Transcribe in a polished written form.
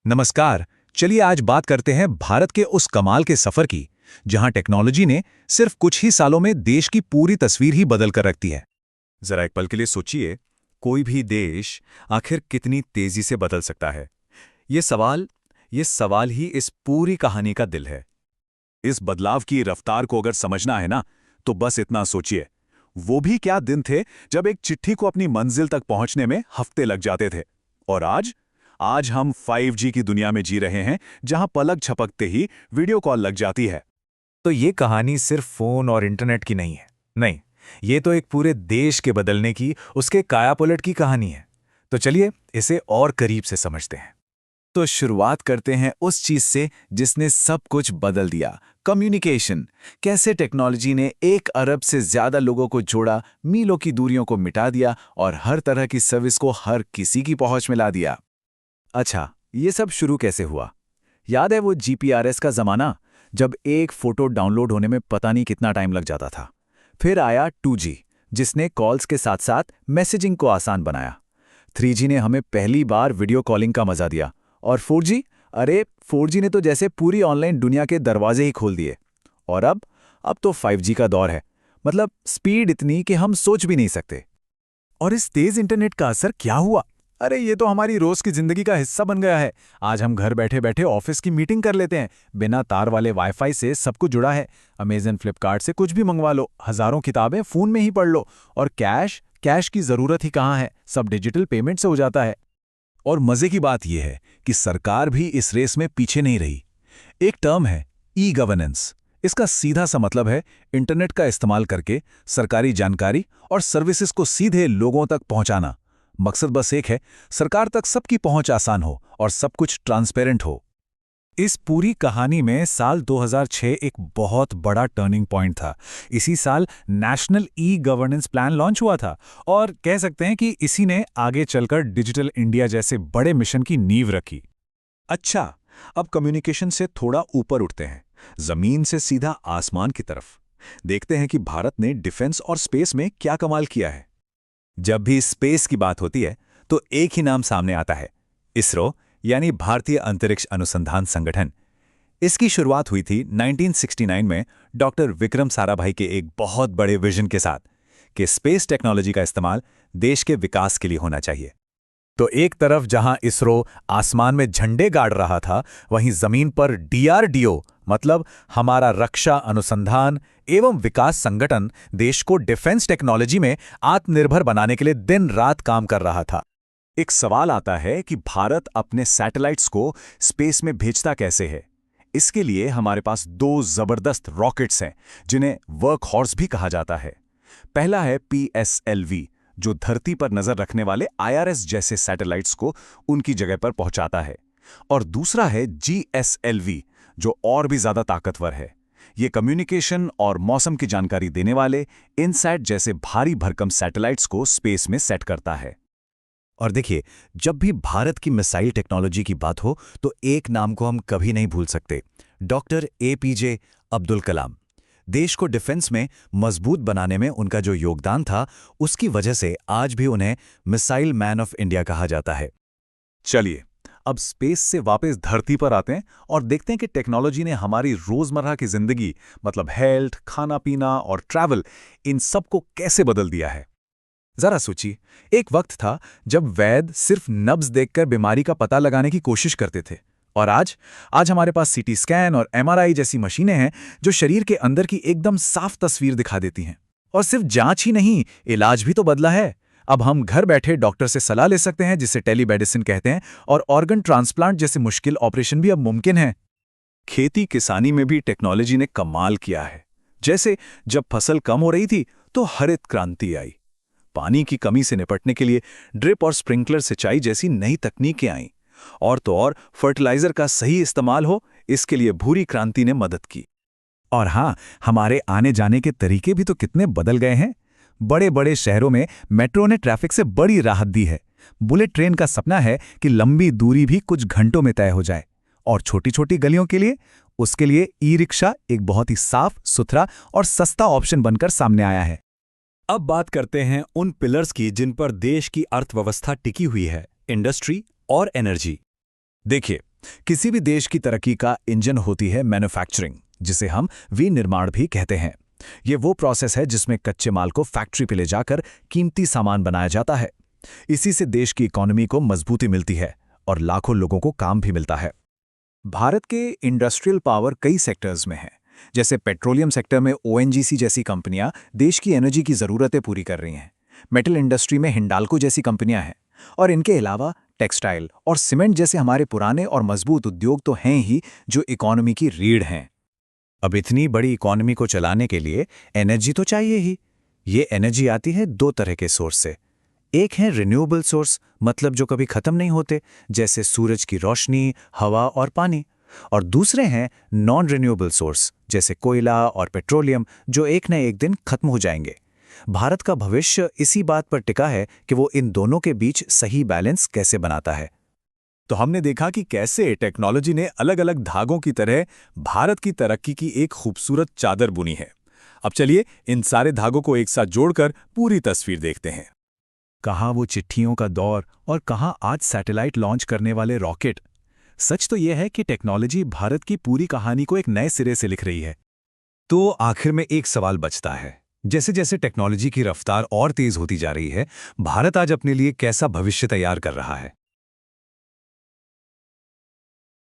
नमस्कार। चलिए आज बात करते हैं भारत के उस कमाल के सफर की, जहां टेक्नोलॉजी ने सिर्फ कुछ ही सालों में देश की पूरी तस्वीर ही बदल कर रख दी है। जरा एक पल के लिए सोचिए, कोई भी देश आखिर कितनी तेजी से बदल सकता है? ये सवाल ये सवाल ही इस पूरी कहानी का दिल है। इस बदलाव की रफ्तार को अगर समझना है ना, तो बस इतना सोचिए, वो भी क्या दिन थे जब एक चिट्ठी को अपनी मंजिल तक पहुंचने में हफ्ते लग जाते थे। और आज हम 5G की दुनिया में जी रहे हैं, जहां पलक झपकते ही वीडियो कॉल लग जाती है। तो ये कहानी सिर्फ फोन और इंटरनेट की नहीं है। नहीं, ये तो एक पूरे देश के बदलने की, उसके कायापलट की कहानी है। तो चलिए इसे और करीब से समझते हैं। तो शुरुआत करते हैं उस चीज से जिसने सब कुछ बदल दिया, कम्युनिकेशन। कैसे टेक्नोलॉजी ने 1 अरब से ज्यादा लोगों को जोड़ा, मीलों की दूरियों को मिटा दिया और हर तरह की सर्विस को हर किसी की पहुंच में ला दिया। अच्छा, ये सब शुरू कैसे हुआ? याद है वो जीपीआरएस का जमाना, जब एक फोटो डाउनलोड होने में पता नहीं कितना टाइम लग जाता था। फिर आया 2G, जिसने कॉल्स के साथ साथ मैसेजिंग को आसान बनाया। 3G ने हमें पहली बार वीडियो कॉलिंग का मजा दिया। और 4G, अरे 4G ने तो जैसे पूरी ऑनलाइन दुनिया के दरवाजे ही खोल दिए। और अब तो 5G का दौर है। मतलब स्पीड इतनी कि हम सोच भी नहीं सकते। और इस तेज इंटरनेट का असर क्या हुआ? अरे ये तो हमारी रोज की जिंदगी का हिस्सा बन गया है। आज हम घर बैठे बैठे ऑफिस की मीटिंग कर लेते हैं। बिना तार वाले वाईफाई से सब कुछ जुड़ा है। अमेजन, फ्लिपकार्ट से कुछ भी मंगवा लो, हजारों किताबें फोन में ही पढ़ लो। और कैश की जरूरत ही कहाँ है, सब डिजिटल पेमेंट से हो जाता है। और मजे की बात यह है कि सरकार भी इस रेस में पीछे नहीं रही। एक टर्म है ई गवर्नेंस। इसका सीधा सा मतलब है इंटरनेट का इस्तेमाल करके सरकारी जानकारी और सर्विसेज को सीधे लोगों तक पहुंचाना। मकसद बस एक है, सरकार तक सबकी पहुंच आसान हो और सब कुछ ट्रांसपेरेंट हो। इस पूरी कहानी में साल 2006 एक बहुत बड़ा टर्निंग पॉइंट था। इसी साल national e governance plan launch हुआ था और कह सकते हैं कि इसी ने आगे चलकर डिजिटल इंडिया जैसे बड़े मिशन की नींव रखी। अच्छा, अब कम्युनिकेशन से थोड़ा ऊपर उठते हैं, जमीन से सीधा आसमान की तरफ। देखते हैं कि भारत ने डिफेंस और स्पेस में क्या कमाल किया है। जब भी स्पेस की बात होती है तो एक ही नाम सामने आता है, इसरो, यानी भारतीय अंतरिक्ष अनुसंधान संगठन। इसकी शुरुआत हुई थी 1969 में डॉक्टर विक्रम साराभाई के एक बहुत बड़े विजन के साथ कि स्पेस टेक्नोलॉजी का इस्तेमाल देश के विकास के लिए होना चाहिए। तो एक तरफ जहां इसरो आसमान में झंडे गाड़ रहा था, वहीं जमीन पर डीआरडीओ मतलब हमारा रक्षा अनुसंधान एवं विकास संगठन देश को डिफेंस टेक्नोलॉजी में आत्मनिर्भर बनाने के लिए दिन रात काम कर रहा था। एक सवाल आता है कि भारत अपने सैटेलाइट्स को स्पेस में भेजता कैसे है। इसके लिए हमारे पास 2 जबरदस्त रॉकेट्स हैं, जिन्हें वर्क हॉर्स भी कहा जाता है। पहला है PSLV, जो धरती पर नजर रखने वाले IRS जैसे सैटेलाइट्स को उनकी जगह पर पहुंचाता है। और दूसरा है GSLV, जो और भी ज्यादा ताकतवर है। ये कम्युनिकेशन और मौसम की जानकारी देने वाले इनसैट जैसे भारी भरकम सैटेलाइट्स को स्पेस में सेट करता है। और देखिए, जब भी भारत की मिसाइल टेक्नोलॉजी की बात हो तो एक नाम को हम कभी नहीं भूल सकते, डॉक्टर APJ अब्दुल कलाम। देश को डिफेंस में मजबूत बनाने में उनका जो योगदान था, उसकी वजह से आज भी उन्हें मिसाइल मैन ऑफ इंडिया कहा जाता है। चलिए, अब स्पेस से वापस धरती पर आते हैं और देखते हैं कि टेक्नोलॉजी ने हमारी रोजमर्रा की जिंदगी, मतलब हेल्थ, खाना पीना और ट्रैवल, इन सब को कैसे बदल दिया है। जरा सोचिए, एक वक्त था जब वैद्य सिर्फ नब्ज देखकर बीमारी का पता लगाने की कोशिश करते थे। और आज हमारे पास CT स्कैन और MRI जैसी मशीनें हैं, जो शरीर के अंदर की एकदम साफ तस्वीर दिखा देती हैं। और सिर्फ जांच ही नहीं, इलाज भी तो बदला है। अब हम घर बैठे डॉक्टर से सलाह ले सकते हैं, जिसे टेलीमेडिसिन कहते हैं, और ऑर्गन ट्रांसप्लांट जैसे मुश्किल ऑपरेशन भी अब मुमकिन है। खेती किसानी में भी टेक्नोलॉजी ने कमाल किया है। जैसे जब फसल कम हो रही थी तो हरित क्रांति आई। पानी की कमी से निपटने के लिए ड्रिप और स्प्रिंकलर सिंचाई जैसी नई तकनीकें आईं। और तो और फर्टिलाइजर का सही इस्तेमाल हो, इसके लिए भूरी क्रांति ने मदद की। और हाँ, हमारे आने जाने के तरीके भी तो कितने बदल गए हैं। बड़े बड़े शहरों में मेट्रो ने ट्रैफिक से बड़ी राहत दी है। बुलेट ट्रेन का सपना है कि लंबी दूरी भी कुछ घंटों में तय हो जाए। और छोटी छोटी गलियों के लिए, उसके लिए ई-रिक्शा एक बहुत ही साफ सुथरा और सस्ता ऑप्शन बनकर सामने आया है। अब बात करते हैं उन पिलर्स की जिन पर देश की अर्थव्यवस्था टिकी हुई है, इंडस्ट्री और एनर्जी। देखिए, किसी भी देश की तरक्की का इंजन होती है मैन्युफैक्चरिंग, जिसे हम विनिर्माण भी कहते हैं। ये वो प्रोसेस है जिसमें कच्चे माल को फैक्ट्री पे ले जाकर कीमती सामान बनाया जाता है। इसी से देश की इकोनॉमी को मजबूती मिलती है और लाखों लोगों को काम भी मिलता है। भारत के इंडस्ट्रियल पावर कई सेक्टर्स में है। जैसे पेट्रोलियम सेक्टर में ओएनजीसी जैसी कंपनियां देश की एनर्जी की ज़रूरतें पूरी कर रही हैं। मेटल इंडस्ट्री में हिंडाल्को जैसी कंपनियां हैं। और इनके अलावा टेक्सटाइल और सीमेंट जैसे हमारे पुराने और मजबूत उद्योग तो हैं ही, जो इकोनॉमी की रीढ़ हैं। अब इतनी बड़ी इकोनॉमी को चलाने के लिए एनर्जी तो चाहिए ही। ये एनर्जी आती है दो तरह के सोर्स से। एक है रिन्यूएबल सोर्स, मतलब जो कभी खत्म नहीं होते, जैसे सूरज की रोशनी, हवा और पानी। और दूसरे हैं नॉन रिन्यूएबल सोर्स, जैसे कोयला और पेट्रोलियम, जो एक न एक दिन खत्म हो जाएंगे। भारत का भविष्य इसी बात पर टिका है कि वो इन दोनों के बीच सही बैलेंस कैसे बनाता है। तो हमने देखा कि कैसे टेक्नोलॉजी ने अलग अलग धागों की तरह भारत की तरक्की की एक खूबसूरत चादर बुनी है। अब चलिए इन सारे धागों को एक साथ जोड़कर पूरी तस्वीर देखते हैं। कहाँ वो चिट्ठियों का दौर और कहाँ आज सैटेलाइट लॉन्च करने वाले रॉकेट। सच तो यह है कि टेक्नोलॉजी भारत की पूरी कहानी को एक नए सिरे से लिख रही है। तो आखिर में एक सवाल बचता है, जैसे जैसे टेक्नोलॉजी की रफ्तार और तेज होती जा रही है, भारत आज अपने लिए कैसा भविष्य तैयार कर रहा है?